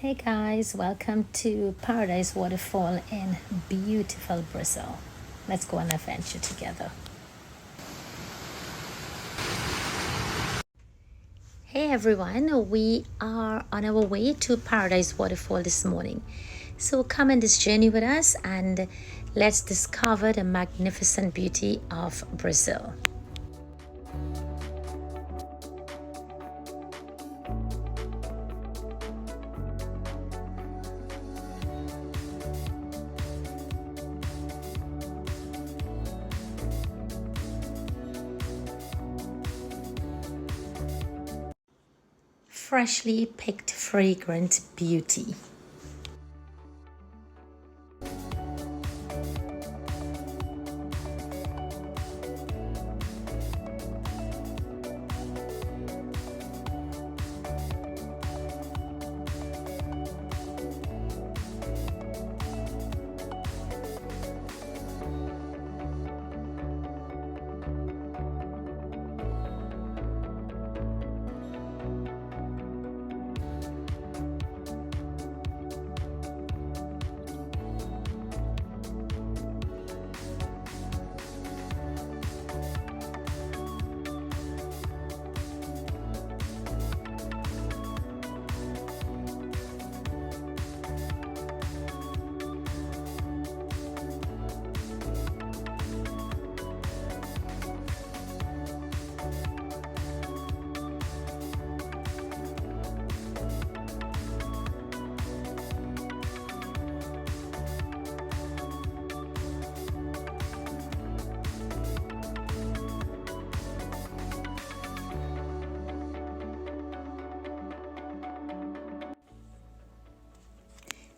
Hey guys, welcome to Paradise Waterfall in beautiful Brazil. Let's go on an adventure together. Hey everyone, we are on our way to Paradise Waterfall this morning. So come on this journey with us and let's discover the magnificent beauty of Brazil. Freshly picked fragrant beauty.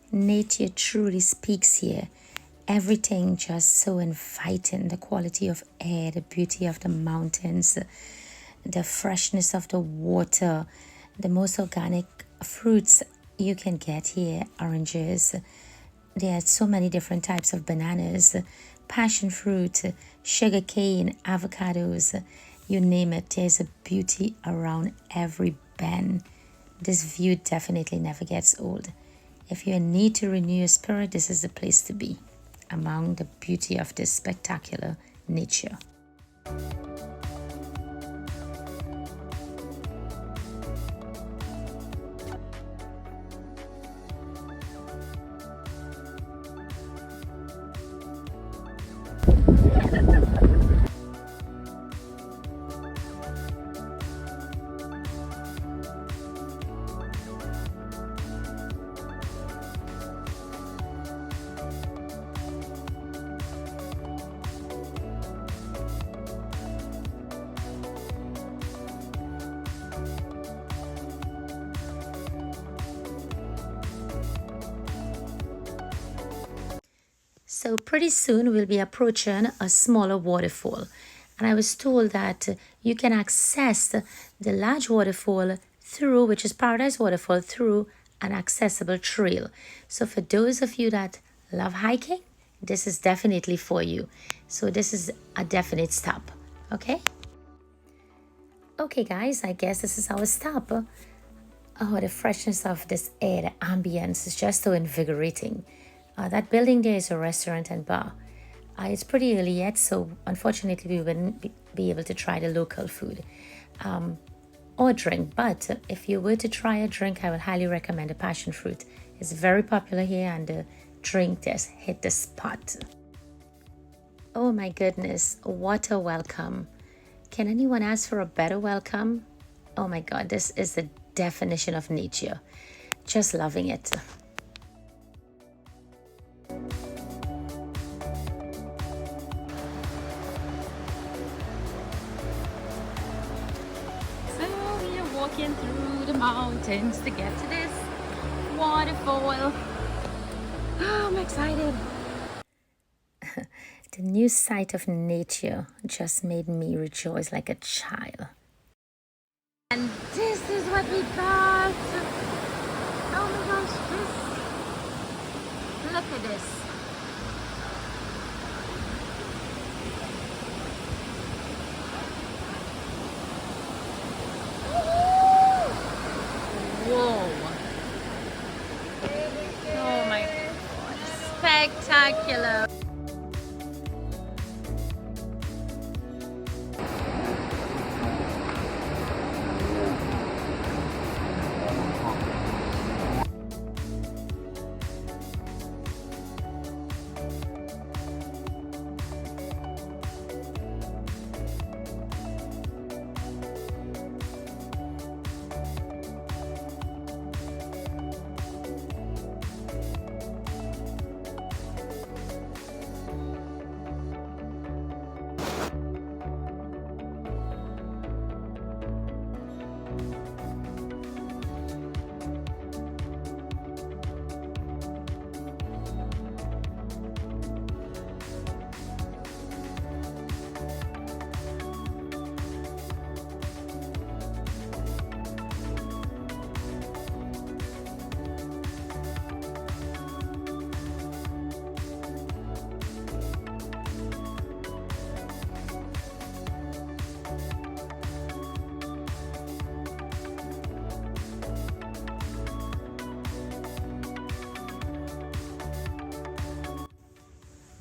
Nature truly speaks here. Everything just so inviting. The quality of air, the beauty of the mountains, the freshness of the water, the most organic fruits you can get here, oranges. There are so many different types of bananas, passion fruit, sugar cane, avocados, you name it. There's a beauty around every bend. This view definitely never gets old. If you're in need to renew your spirit, this is the place to be, among the beauty of this spectacular nature. So pretty soon we'll be approaching a smaller waterfall. And I was told that you can access the large waterfall through, which is Paradise Waterfall, through an accessible trail. So for those of you that love hiking, this is definitely for you. So this is a definite stop, okay? Okay guys, I guess this is our stop. Oh, the freshness of this air, the ambience is just so invigorating. That building there is a restaurant and bar. It's pretty early yet, so unfortunately we wouldn't be able to try the local food or drink. But if you were to try a drink, I would highly recommend a passion fruit. It's very popular here and the drink just hit the spot. Oh my goodness, what a welcome. Can anyone ask for a better welcome? Oh my God, this is the definition of nature. Just loving it. Walking through the mountains to get to this waterfall. Oh, I'm excited. The new sight of nature just made me rejoice like a child. And this is what we got. Oh my gosh, look at this. Whoa. Spectacular.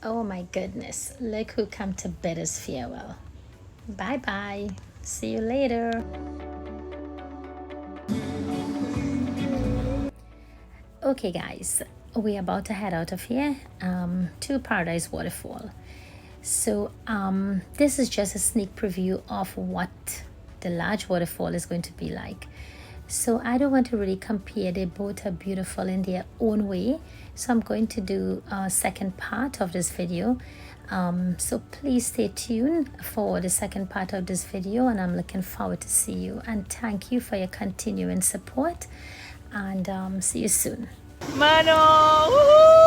Oh my goodness, look who come to bid us farewell. Bye bye. See you later. Okay guys, we're about to head out of here to Paradise Waterfall. So this is just a sneak preview of what the large waterfall is going to be like. So I don't want to really compare, they both are beautiful in their own way. So I'm going to do a second part of this video. So please stay tuned for the second part of this video, and I'm looking forward to see you. And thank you for your continuing support, and see you soon. Mano! Woohoo!